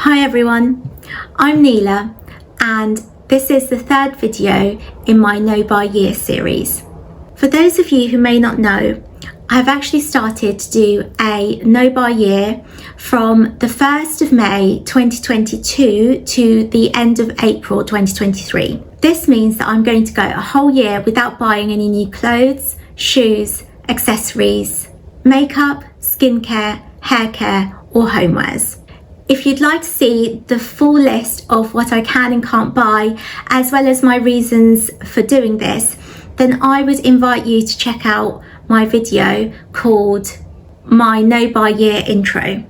Hi everyone, I'm Nila and this is the third video in my No Buy Year series. For those of you who may not know, I've actually started to do a No Buy Year from the 1st of May 2022 to the end of April 2023. This means that I'm going to go a whole year without buying any new clothes, shoes, accessories, makeup, skincare, hair care or homewares. If you'd like to see the full list of what I can and can't buy, as well as my reasons for doing this, then I would invite you to check out my video called My No Buy Year Intro.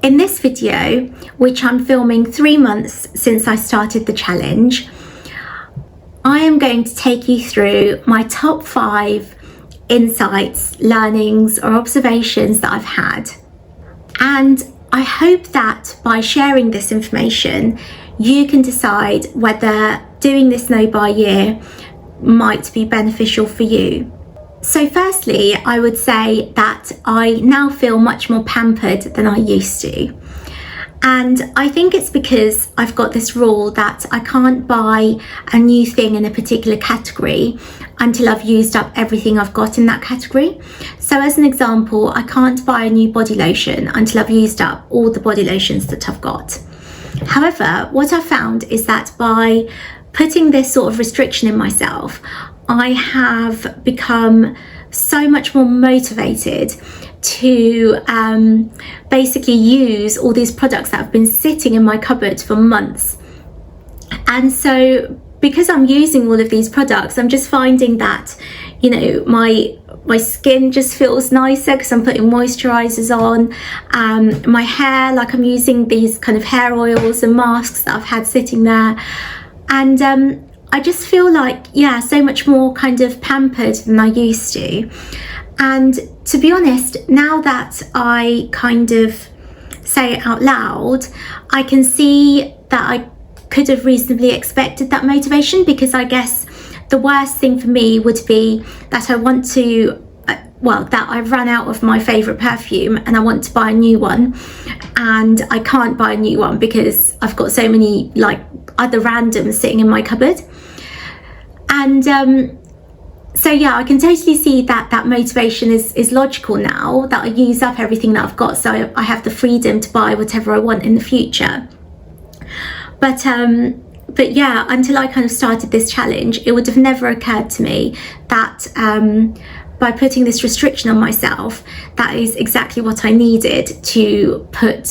In this video, which I'm filming 3 months since I started the challenge, I am going to take you through my top 5 insights, learnings or observations that I've had. And I hope that by sharing this information, you can decide whether doing this No Buy Year might be beneficial for you. So firstly, I would say that I now feel much more pampered than I used to. And I think it's because I've got this rule that I can't buy a new thing in a particular category until I've used up everything I've got in that category. So as an example, I can't buy a new body lotion until I've used up all the body lotions that I've got. However, what I've found is that by putting this sort of restriction in myself, I have become so much more motivated to basically use all these products that have been sitting in my cupboard for months. And so because I'm using all of these products, I'm just finding that, you know, my skin just feels nicer because I'm putting moisturizers on. My hair, like I'm using these kind of hair oils and masks that I've had sitting there. And I just feel like, yeah, so much more kind of pampered than I used to. And to be honest, now that I kind of say it out loud, I can see that I could have reasonably expected that motivation, because I guess the worst thing for me would be that I want to, that I've run out of my favourite perfume and I want to buy a new one, and I can't buy a new one because I've got so many like other randoms sitting in my cupboard. And so yeah, I can totally see that that motivation is logical now that I use up everything that I've got, so I have the freedom to buy whatever I want in the future. But yeah, until I kind of started this challenge, it would have never occurred to me that by putting this restriction on myself, that is exactly what I needed to put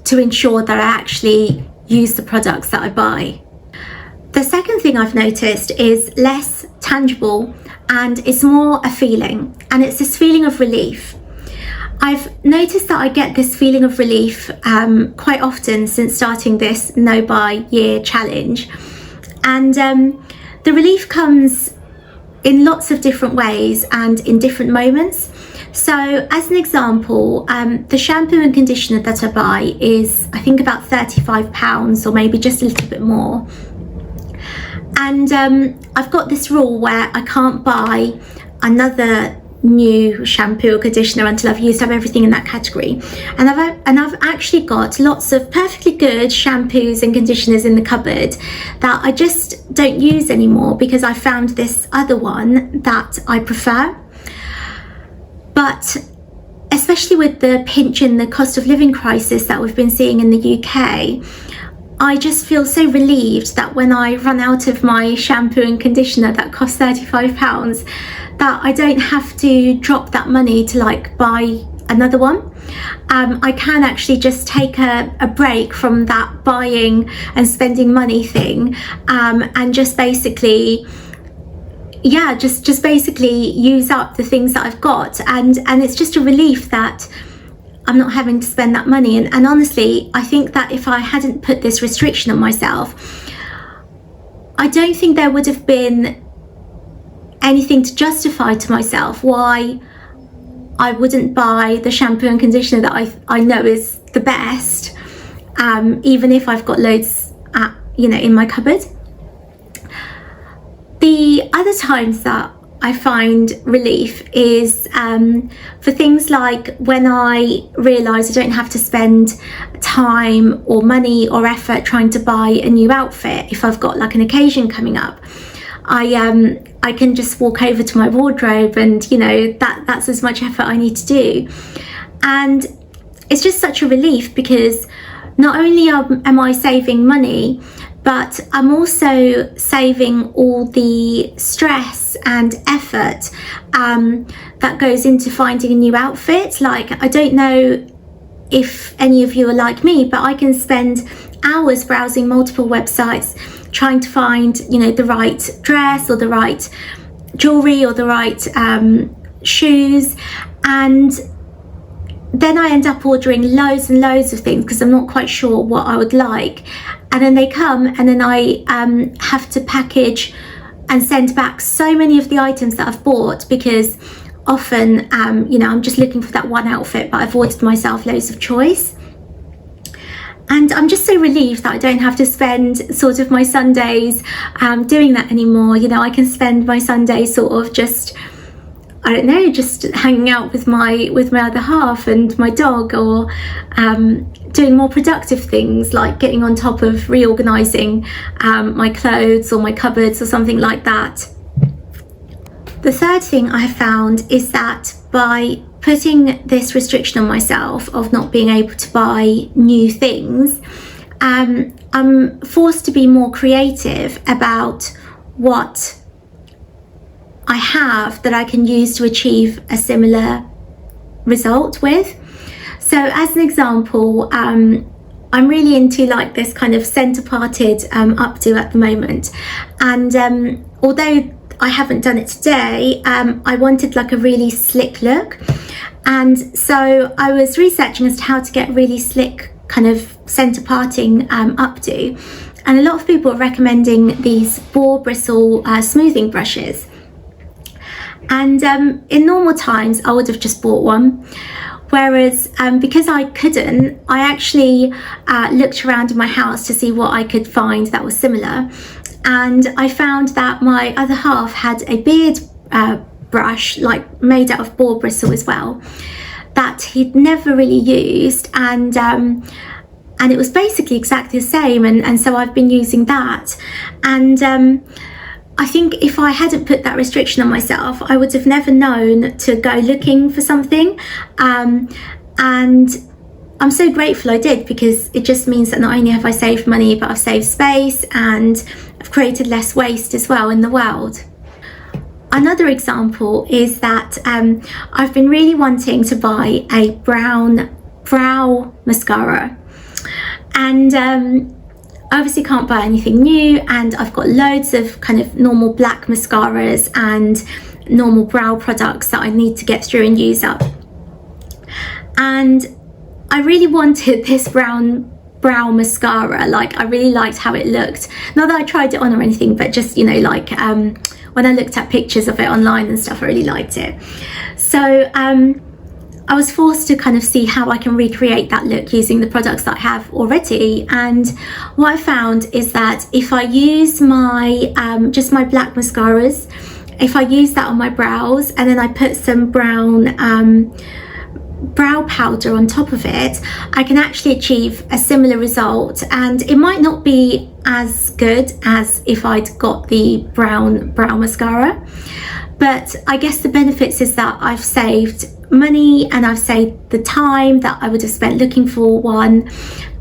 to ensure that I actually use the products that I buy. The second thing I've noticed is less tangible and it's more a feeling, and it's this feeling of relief. I've noticed that I get this feeling of relief quite often since starting this No Buy Year challenge, and the relief comes in lots of different ways and in different moments. So as an example, the shampoo and conditioner that I buy is I think about £35 or maybe just a little bit more. And I've got this rule where I can't buy another new shampoo or conditioner until I've used up everything in that category. And I've actually got lots of perfectly good shampoos and conditioners in the cupboard that I just don't use anymore because I found this other one that I prefer. But especially with the pinch in the cost of living crisis that we've been seeing in the UK, I just feel so relieved that when I run out of my shampoo and conditioner that costs £35, that I don't have to drop that money to like buy another one. I can actually just take a break from that buying and spending money thing, and just basically, yeah, just basically use up the things that I've got, and it's just a relief that I'm not having to spend that money. And honestly, I think that if I hadn't put this restriction on myself, I don't think there would have been anything to justify to myself why I wouldn't buy the shampoo and conditioner that I know is the best, even if I've got loads in my cupboard. The other times that I find relief is for things like when I realise I don't have to spend time or money or effort trying to buy a new outfit. If I've got like an occasion coming up, I can just walk over to my wardrobe, and you know, that's as much effort I need to do. And it's just such a relief, because not only am I saving money, but I'm also saving all the stress and effort that goes into finding a new outfit. Like, I don't know if any of you are like me, but I can spend hours browsing multiple websites trying to find, you know, the right dress or the right jewelry or the right shoes, and then I end up ordering loads and loads of things because I'm not quite sure what I would like, and then they come, and then I have to package and send back so many of the items that I've bought, because often you know, I'm just looking for that one outfit, but I've ordered myself loads of choice. And I'm just so relieved that I don't have to spend sort of my Sundays doing that anymore. You know, I can spend my Sundays sort of just, I don't know, just hanging out with my other half and my dog, or doing more productive things like getting on top of reorganizing my clothes or my cupboards or something like that. The third thing I found is that by putting this restriction on myself of not being able to buy new things, I'm forced to be more creative about what I have that I can use to achieve a similar result with. So as an example, I'm really into like this kind of centre parted updo at the moment, and although I haven't done it today, I wanted like a really slick look, and so I was researching as to how to get really slick kind of centre parting updo, and a lot of people are recommending these boar bristle smoothing brushes. And in normal times I would have just bought one, whereas because I couldn't, I actually looked around in my house to see what I could find that was similar, and I found that my other half had a beard brush like made out of boar bristle as well, that he'd never really used, and it was basically exactly the same, and so I've been using that. And I think if I hadn't put that restriction on myself, I would have never known to go looking for something, and I'm so grateful I did, because it just means that not only have I saved money, but I've saved space and I've created less waste as well in the world. Another example is that I've been really wanting to buy a brown brow mascara, and I obviously can't buy anything new, and I've got loads of kind of normal black mascaras and normal brow products that I need to get through and use up, and I really wanted this brown brow mascara. Like, I really liked how it looked, not that I tried it on or anything, but just, you know, like when I looked at pictures of it online and stuff, I really liked it. So I was forced to kind of see how I can recreate that look using the products that I have already. And what I found is that if I use my just my black mascaras, if I use that on my brows and then I put some brown brow powder on top of it, I can actually achieve a similar result, and it might not be as good as if I'd got the brown brow mascara, but I guess the benefits is that I've saved money and I've saved the time that I would have spent looking for one,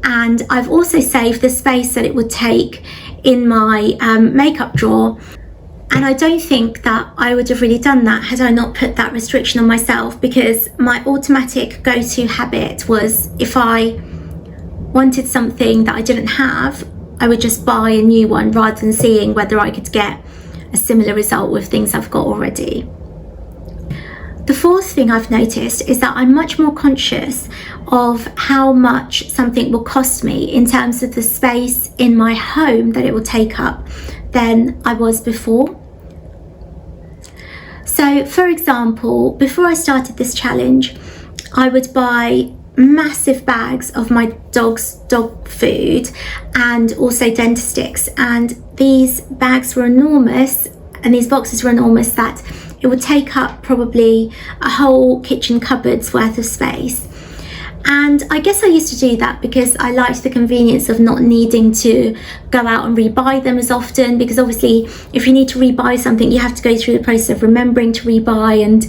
and I've also saved the space that it would take in my makeup drawer. And I don't think that I would have really done that had I not put that restriction on myself, because my automatic go-to habit was, if I wanted something that I didn't have, I would just buy a new one rather than seeing whether I could get a similar result with things I've got already. The fourth thing I've noticed is that I'm much more conscious of how much something will cost me in terms of the space in my home that it will take up than I was before. So for example, before I started this challenge, I would buy massive bags of my dog's dog food and also dentist sticks, and these bags were enormous and these boxes were enormous, that it would take up probably a whole kitchen cupboard's worth of space. And I guess I used to do that because I liked the convenience of not needing to go out and rebuy them as often, because obviously if you need to rebuy something, you have to go through the process of remembering to rebuy and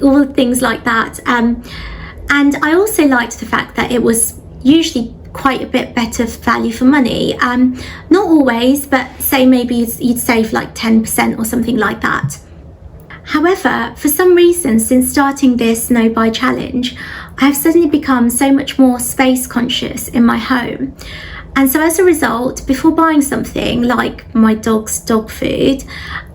all things like that. And I also liked the fact that it was usually quite a bit better value for money. Not always, but say maybe you'd save like 10% or something like that. However, for some reason, since starting this No Buy challenge, I have suddenly become so much more space conscious in my home. And so as a result, before buying something like my dog's dog food,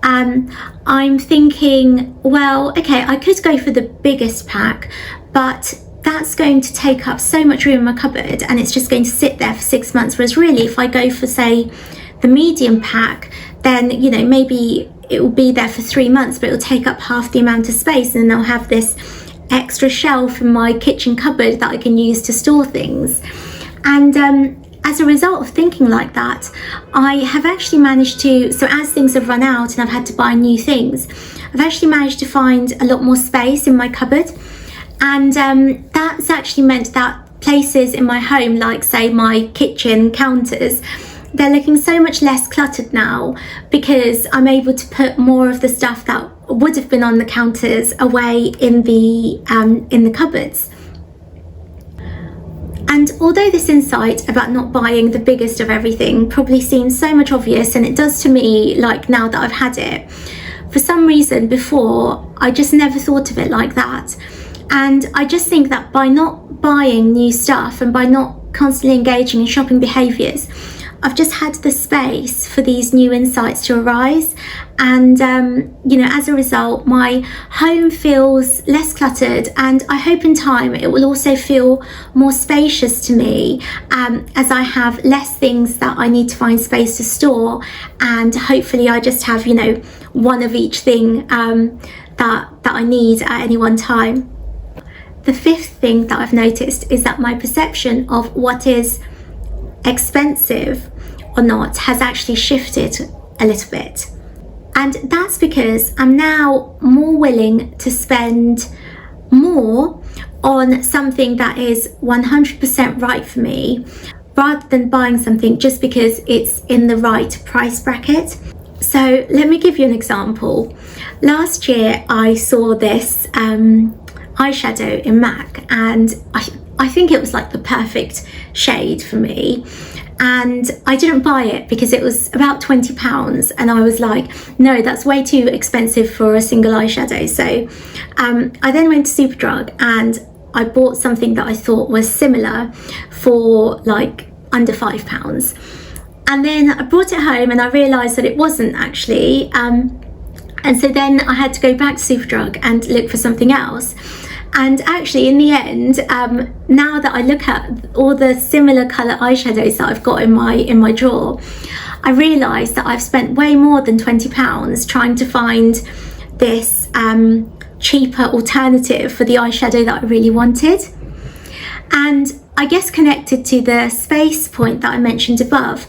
I'm thinking, well, okay, I could go for the biggest pack, but that's going to take up so much room in my cupboard and it's just going to sit there for 6 months. Whereas really, if I go for, say, the medium pack, then, you know, maybe it will be there for 3 months, but it will take up half the amount of space, and I'll have this extra shelf in my kitchen cupboard that I can use to store things. And as a result of thinking like that, I have actually managed to, so as things have run out and I've had to buy new things, I've actually managed to find a lot more space in my cupboard. And that's actually meant that places in my home, like say my kitchen counters, they're looking so much less cluttered now, because I'm able to put more of the stuff that would have been on the counters away in the cupboards. And although this insight about not buying the biggest of everything probably seems so much obvious, and it does to me, like now that I've had it, for some reason before I just never thought of it like that. And I just think that by not buying new stuff and by not constantly engaging in shopping behaviours, I've just had the space for these new insights to arise. And, you know, as a result, my home feels less cluttered, and I hope in time it will also feel more spacious to me, as I have less things that I need to find space to store, and hopefully I just have, you know, one of each thing that I need at any one time. The fifth thing that I've noticed is that my perception of what is expensive or not has actually shifted a little bit. And that's because I'm now more willing to spend more on something that is 100% right for me, rather than buying something just because it's in the right price bracket. So let me give you an example. Last year I saw this eyeshadow in MAC, and I think it was like the perfect shade for me, and I didn't buy it because it was about £20, and I was like, no, that's way too expensive for a single eyeshadow. So I then went to Superdrug and I bought something that I thought was similar for like under £5, and then I brought it home and I realised that it wasn't actually, and so then I had to go back to Superdrug and look for something else. And actually in the end, now that I look at all the similar colour eyeshadows that I've got in my drawer, I realise that I've spent way more than £20 trying to find this cheaper alternative for the eyeshadow that I really wanted. And I guess connected to the space point that I mentioned above,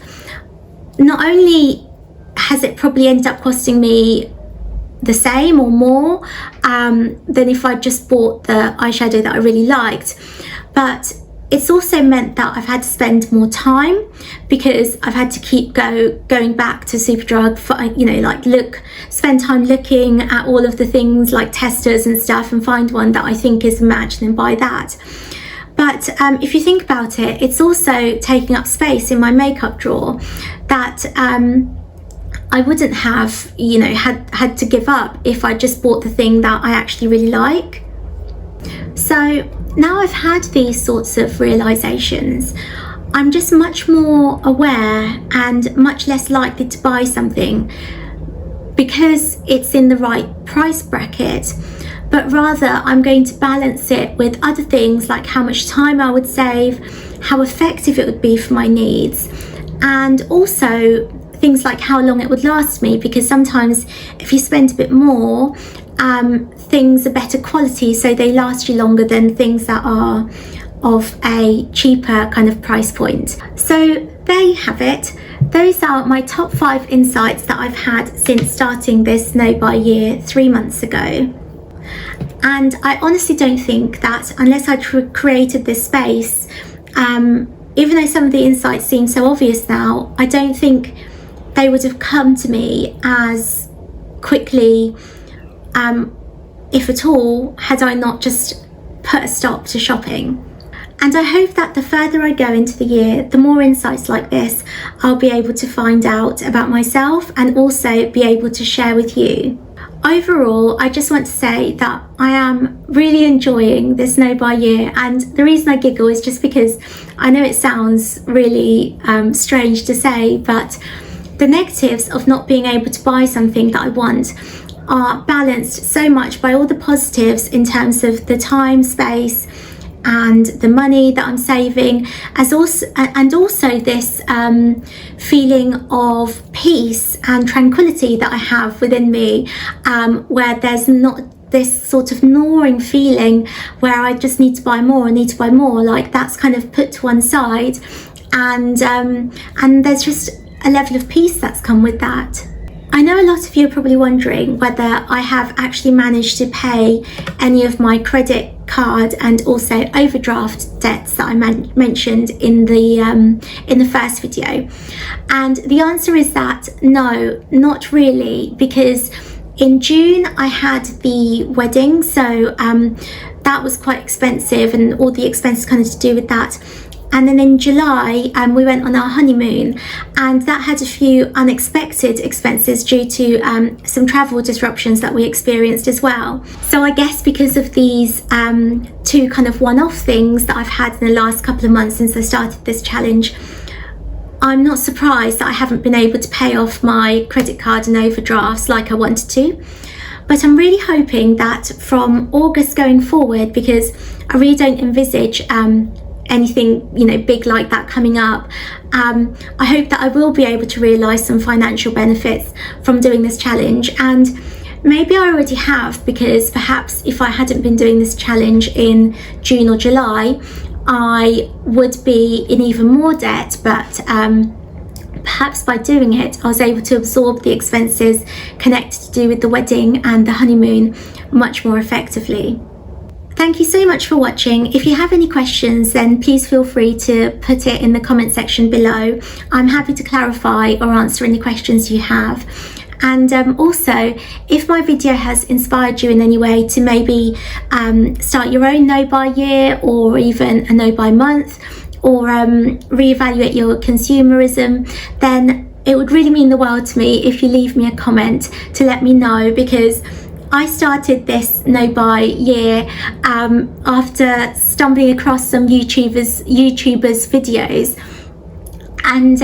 not only has it probably ended up costing me the same or more than if I just bought the eyeshadow that I really liked, but it's also meant that I've had to spend more time, because I've had to keep going back to Superdrug for, you know, like spend time looking at all of the things like testers and stuff and find one that I think is a match and then buy that. But if you think about it, it's also taking up space in my makeup drawer that I wouldn't have, you know, had to give up if I just bought the thing that I actually really like. So now I've had these sorts of realizations, I'm just much more aware and much less likely to buy something because it's in the right price bracket, but rather I'm going to balance it with other things like how much time I would save, how effective it would be for my needs, and also things like how long it would last me, because sometimes if you spend a bit more, things are better quality, so they last you longer than things that are of a cheaper kind of price point. So there you have it. those are my top 5 insights that I've had since starting this Know by Year 3 months ago. And I honestly don't think that unless I created this space, even though some of the insights seem so obvious now, I don't think they would have come to me as quickly, if at all, had I not just put a stop to shopping. And I hope that the further I go into the year, the more insights like this I'll be able to find out about myself and also be able to share with you. Overall, I just want to say that I am really enjoying this Know by Year, and the reason I giggle is just because I know it sounds really strange to say, but the negatives of not being able to buy something that I want are balanced so much by all the positives in terms of the time, space, and the money that I'm saving, and also this feeling of peace and tranquility that I have within me, where there's not this sort of gnawing feeling where I just need to buy more, like that's kind of put to one side, and there's just a level of peace that's come with that. I know a lot of you are probably wondering whether I have actually managed to pay any of my credit card and also overdraft debts that I mentioned in the first video, and the answer is that no, not really, because in June I had the wedding, so that was quite expensive and all the expenses kind of to do with that. And then in July, we went on our honeymoon, and that had a few unexpected expenses due to some travel disruptions that we experienced as well. So I guess because of these two kind of one-off things that I've had in the last couple of months since I started this challenge, I'm not surprised that I haven't been able to pay off my credit card and overdrafts like I wanted to. But I'm really hoping that from August going forward, because I really don't envisage anything big like that coming up, I hope that I will be able to realise some financial benefits from doing this challenge. And maybe I already have, because perhaps if I hadn't been doing this challenge in June or July, I would be in even more debt, but perhaps by doing it I was able to absorb the expenses connected to do with the wedding and the honeymoon much more effectively. Thank you so much for watching. If you have any questions, then please feel free to put it in the comment section below. I'm happy to clarify or answer any questions you have. And also, if my video has inspired you in any way to maybe start your own Know by Year, or even a Know by Month, or reevaluate your consumerism, then it would really mean the world to me if you leave me a comment to let me know, because I started this Know by Year after stumbling across some YouTubers' videos, and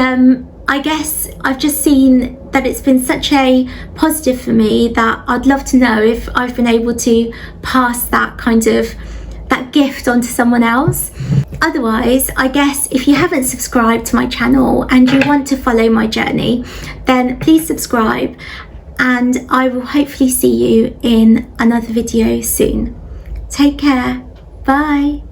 I guess I've just seen that it's been such a positive for me that I'd love to know if I've been able to pass that gift on to someone else. Otherwise, I guess if you haven't subscribed to my channel and you want to follow my journey, then please subscribe, and I will hopefully see you in another video soon. Take care. Bye.